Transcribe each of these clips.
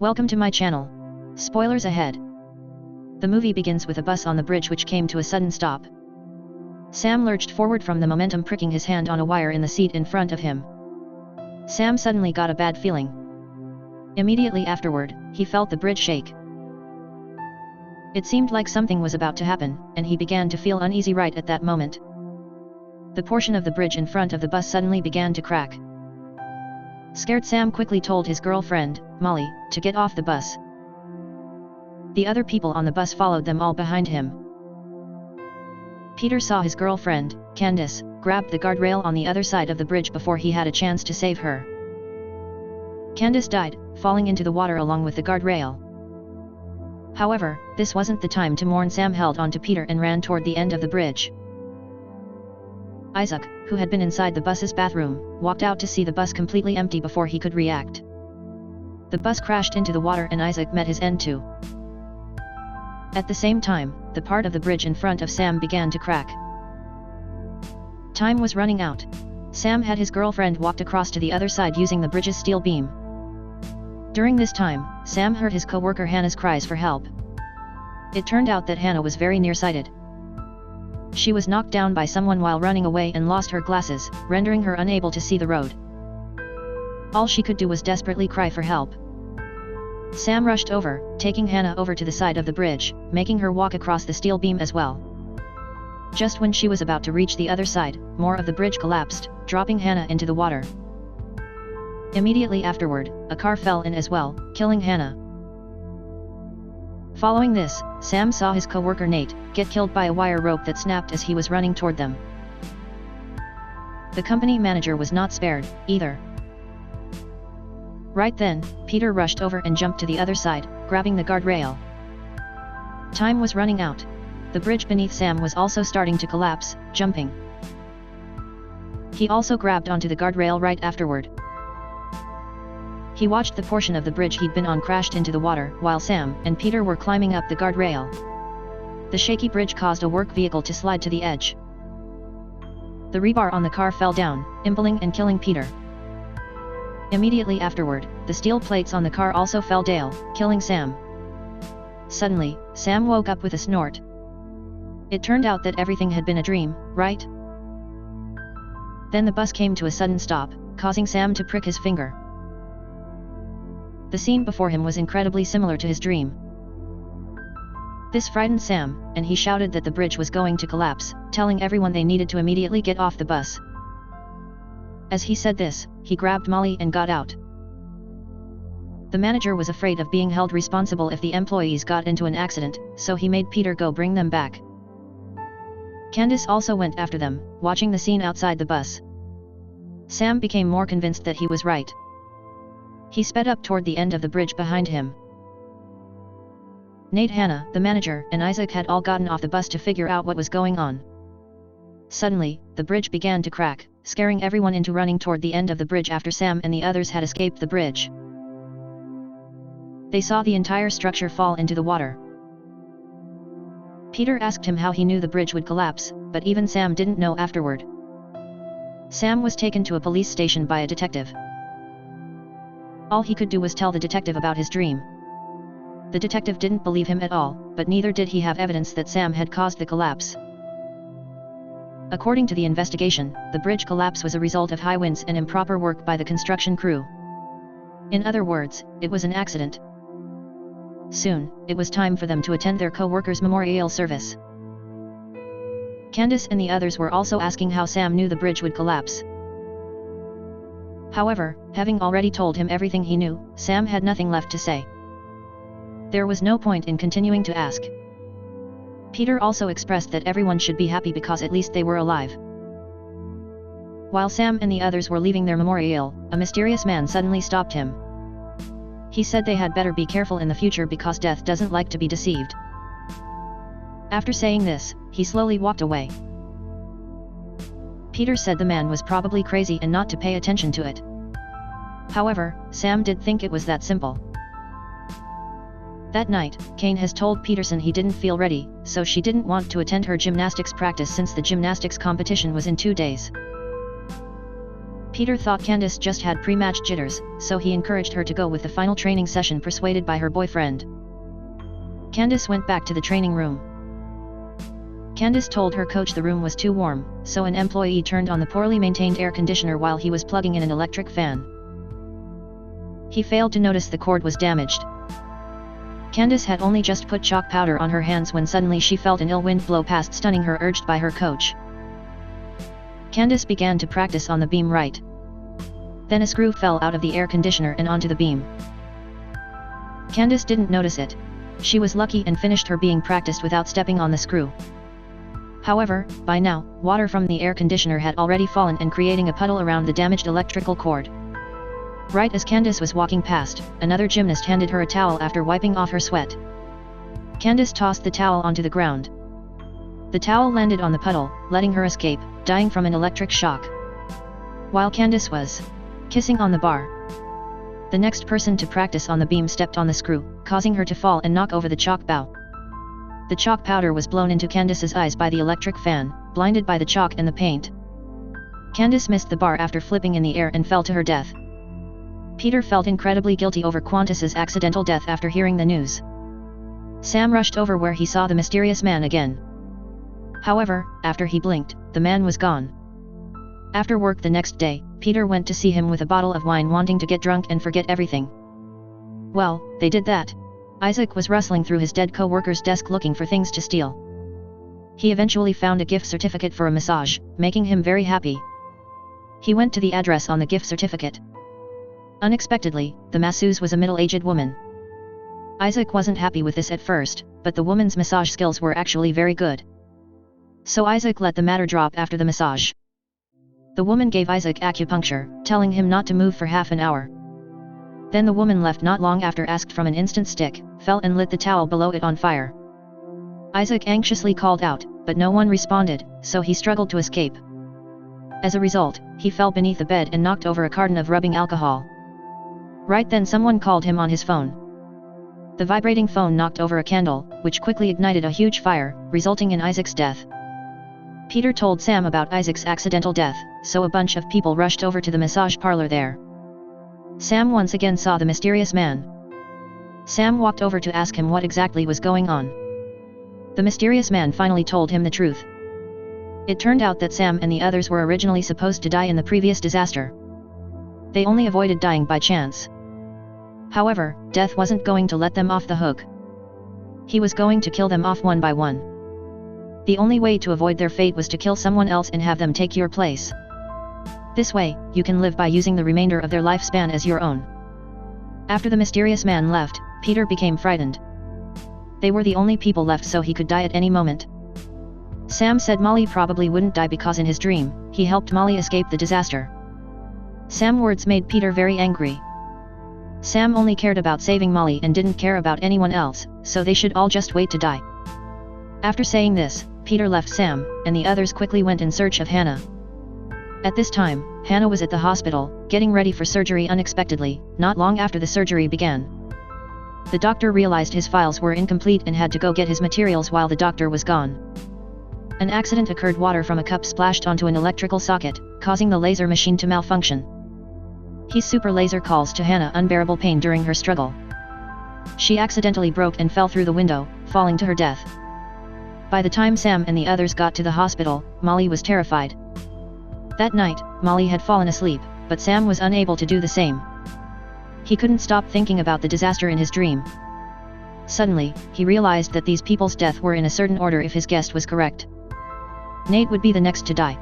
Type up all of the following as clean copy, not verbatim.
Welcome to my channel. Spoilers ahead. The movie begins with a bus on the bridge which came to a sudden stop. Sam lurched forward from the momentum, pricking his hand on a wire in the seat in front of him. Sam suddenly got a bad feeling. Immediately afterward, he felt the bridge shake. It seemed like something was about to happen, and he began to feel uneasy right at that moment. The portion of the bridge in front of the bus suddenly began to crack. Scared, Sam quickly told his girlfriend, Molly, to get off the bus. The other people on the bus followed them all behind him. Peter saw his girlfriend, Candace, grab the guardrail on the other side of the bridge before he had a chance to save her. Candace died, falling into the water along with the guardrail. However, this wasn't the time to mourn. Sam held on to Peter and ran toward the end of the bridge. Isaac, who had been inside the bus's bathroom, walked out to see the bus completely empty before he could react. The bus crashed into the water and Isaac met his end too. At the same time, the part of the bridge in front of Sam began to crack. Time was running out. Sam had his girlfriend walked across to the other side using the bridge's steel beam. During this time, Sam heard his co-worker Hannah's cries for help. It turned out that Hannah was very nearsighted. She was knocked down by someone while running away and lost her glasses, rendering her unable to see the road. All she could do was desperately cry for help. Sam rushed over, taking Hannah over to the side of the bridge, making her walk across the steel beam as well. Just when she was about to reach the other side, more of the bridge collapsed, dropping Hannah into the water. Immediately afterward, a car fell in as well, killing Hannah. Following this, Sam saw his co-worker Nate get killed by a wire rope that snapped as he was running toward them. The company manager was not spared, either. Right then, Peter rushed over and jumped to the other side, grabbing the guardrail. Time was running out. The bridge beneath Sam was also starting to collapse, jumping. He also grabbed onto the guardrail right afterward. He watched the portion of the bridge he'd been on crashed into the water, while Sam and Peter were climbing up the guardrail. The shaky bridge caused a work vehicle to slide to the edge. The rebar on the car fell down, impaling and killing Peter. Immediately afterward, the steel plates on the car also fell down, killing Sam. Suddenly, Sam woke up with a snort. It turned out that everything had been a dream, right? Then the bus came to a sudden stop, causing Sam to prick his finger. The scene before him was incredibly similar to his dream. This frightened Sam, and he shouted that the bridge was going to collapse, telling everyone they needed to immediately get off the bus. As he said this, he grabbed Molly and got out. The manager was afraid of being held responsible if the employees got into an accident, so he made Peter go bring them back. Candace also went after them, watching the scene outside the bus. Sam became more convinced that he was right. He sped up toward the end of the bridge behind him. Nate, Hannah, the manager, and Isaac had all gotten off the bus to figure out what was going on. Suddenly, the bridge began to crack, scaring everyone into running toward the end of the bridge after Sam and the others had escaped the bridge. They saw the entire structure fall into the water. Peter asked him how he knew the bridge would collapse, but even Sam didn't know afterward. Sam was taken to a police station by a detective. All he could do was tell the detective about his dream. The detective didn't believe him at all, but neither did he have evidence that Sam had caused the collapse. According to the investigation, the bridge collapse was a result of high winds and improper work by the construction crew. In other words, it was an accident. Soon, it was time for them to attend their co-worker's memorial service. Candace and the others were also asking how Sam knew the bridge would collapse. However, having already told him everything he knew, Sam had nothing left to say. There was no point in continuing to ask. Peter also expressed that everyone should be happy because at least they were alive. While Sam and the others were leaving their memorial, a mysterious man suddenly stopped him. He said they had better be careful in the future because death doesn't like to be deceived. After saying this, he slowly walked away. Peter said the man was probably crazy and not to pay attention to it. However, Sam did think it was that simple. That night, Kane has told Peterson he didn't feel ready, so she didn't want to attend her gymnastics practice since the gymnastics competition was in 2 days. Peter thought Candace just had pre-match jitters, so he encouraged her to go with the final training session, persuaded by her boyfriend. Candace went back to the training room. Candace told her coach the room was too warm, so an employee turned on the poorly maintained air conditioner while he was plugging in an electric fan. He failed to notice the cord was damaged. Candace had only just put chalk powder on her hands when suddenly she felt an ill wind blow past, stunning her, urged by her coach. Candace began to practice on the beam right. Then a screw fell out of the air conditioner and onto the beam. Candace didn't notice it. She was lucky and finished her being practiced without stepping on the screw. However, by now, water from the air conditioner had already fallen and creating a puddle around the damaged electrical cord. Right as Candace was walking past, another gymnast handed her a towel after wiping off her sweat. Candace tossed the towel onto the ground. The towel landed on the puddle, letting her escape, dying from an electric shock. While Candace was kissing on the bar, the next person to practice on the beam stepped on the screw, causing her to fall and knock over the chalk bow. The chalk powder was blown into Candace's eyes by the electric fan, blinded by the chalk and the paint. Candace missed the bar after flipping in the air and fell to her death. Peter felt incredibly guilty over Quantis's accidental death after hearing the news. Sam rushed over where he saw the mysterious man again. However, after he blinked, the man was gone. After work the next day, Peter went to see him with a bottle of wine, wanting to get drunk and forget everything. Well, they did that. Isaac was rustling through his dead co-worker's desk looking for things to steal. He eventually found a gift certificate for a massage, making him very happy. He went to the address on the gift certificate. Unexpectedly, the masseuse was a middle-aged woman. Isaac wasn't happy with this at first, but the woman's massage skills were actually very good. So Isaac let the matter drop after the massage. The woman gave Isaac acupuncture, telling him not to move for half an hour. Then the woman left not long after, asked from an instant stick, fell and lit the towel below it on fire. Isaac anxiously called out, but no one responded, so he struggled to escape. As a result, he fell beneath the bed and knocked over a carton of rubbing alcohol. Right then someone called him on his phone. The vibrating phone knocked over a candle, which quickly ignited a huge fire, resulting in Isaac's death. Peter told Sam about Isaac's accidental death, so a bunch of people rushed over to the massage parlor there. Sam once again saw the mysterious man. Sam walked over to ask him what exactly was going on. The mysterious man finally told him the truth. It turned out that Sam and the others were originally supposed to die in the previous disaster. They only avoided dying by chance. However, death wasn't going to let them off the hook. He was going to kill them off one by one. The only way to avoid their fate was to kill someone else and have them take your place. This way, you can live by using the remainder of their lifespan as your own. After the mysterious man left, Peter became frightened. They were the only people left, so he could die at any moment. Sam said Molly probably wouldn't die because in his dream, he helped Molly escape the disaster. Sam's words made Peter very angry. Sam only cared about saving Molly and didn't care about anyone else, so they should all just wait to die. After saying this, Peter left Sam, and the others quickly went in search of Hannah. At this time, Hannah was at the hospital, getting ready for surgery unexpectedly, not long after the surgery began. The doctor realized his files were incomplete and had to go get his materials while the doctor was gone. An accident occurred. Water from a cup splashed onto an electrical socket, causing the laser machine to malfunction. His super laser caused to Hannah unbearable pain during her struggle. She accidentally broke and fell through the window, falling to her death. By the time Sam and the others got to the hospital, Molly was terrified. That night, Molly had fallen asleep, but Sam was unable to do the same. He couldn't stop thinking about the disaster in his dream. Suddenly, he realized that these people's deaths were in a certain order if his guess was correct. Nate would be the next to die.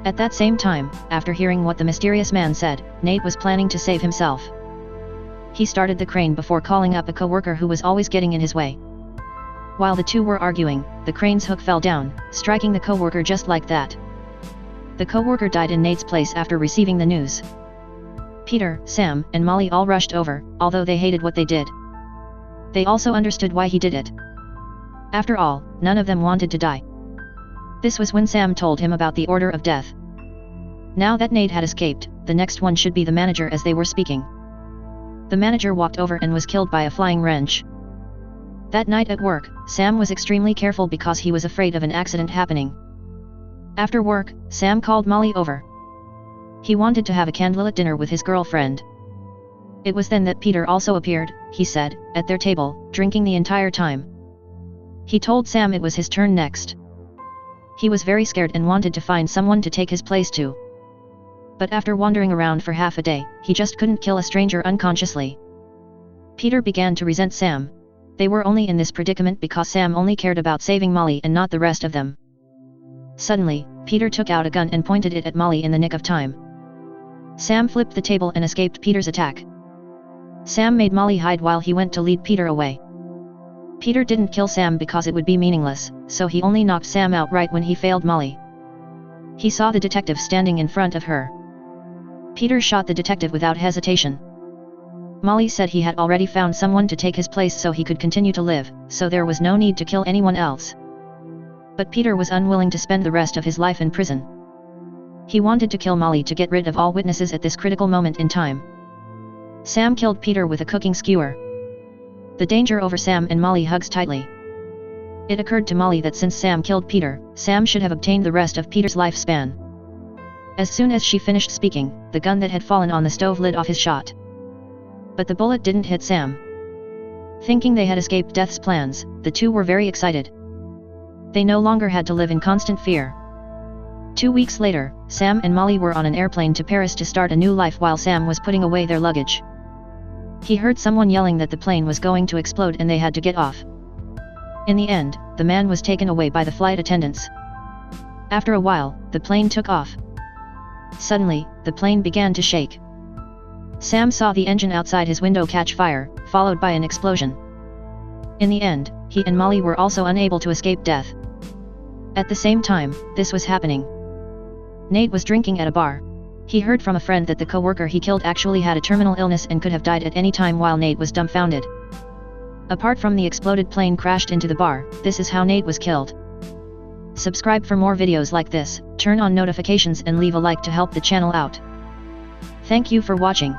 At that same time, after hearing what the mysterious man said, Nate was planning to save himself. He started the crane before calling up a co-worker who was always getting in his way. While the two were arguing, the crane's hook fell down, striking the co-worker just like that. The co-worker died in Nate's place after receiving the news. Peter, Sam, and Molly all rushed over, although they hated what they did. They also understood why he did it. After all, none of them wanted to die. This was when Sam told him about the order of death. Now that Nate had escaped, the next one should be the manager. As they were speaking, the manager walked over and was killed by a flying wrench. That night at work, Sam was extremely careful because he was afraid of an accident happening. After work, Sam called Molly over. He wanted to have a candlelit dinner with his girlfriend. It was then that Peter also appeared, he said, at their table, drinking the entire time. He told Sam it was his turn next. He was very scared and wanted to find someone to take his place too. But after wandering around for half a day, he just couldn't kill a stranger unconsciously. Peter began to resent Sam. They were only in this predicament because Sam only cared about saving Molly and not the rest of them. Suddenly, Peter took out a gun and pointed it at Molly in the nick of time. Sam flipped the table and escaped Peter's attack. Sam made Molly hide while he went to lead Peter away. Peter didn't kill Sam because it would be meaningless, so he only knocked Sam out right when he failed Molly. He saw the detective standing in front of her. Peter shot the detective without hesitation. Molly said he had already found someone to take his place so he could continue to live, so there was no need to kill anyone else. But Peter was unwilling to spend the rest of his life in prison. He wanted to kill Molly to get rid of all witnesses at this critical moment in time. Sam killed Peter with a cooking skewer. The danger over Sam and Molly hugs tightly. It occurred to Molly that since Sam killed Peter, Sam should have obtained the rest of Peter's lifespan. As soon as she finished speaking, the gun that had fallen on the stove lit off his shot. But the bullet didn't hit Sam. Thinking they had escaped death's plans, the two were very excited. They no longer had to live in constant fear. 2 weeks later, Sam and Molly were on an airplane to Paris to start a new life while Sam was putting away their luggage. He heard someone yelling that the plane was going to explode and they had to get off. In the end, the man was taken away by the flight attendants. After a while, the plane took off. Suddenly, the plane began to shake. Sam saw the engine outside his window catch fire, followed by an explosion. In the end, he and Molly were also unable to escape death. At the same time, this was happening. Nate was drinking at a bar. He heard from a friend that the co-worker he killed actually had a terminal illness and could have died at any time while Nate was dumbfounded. Apart from the exploded plane crashed into the bar, this is how Nate was killed. Subscribe for more videos like this, turn on notifications and leave a like to help the channel out. Thank you for watching.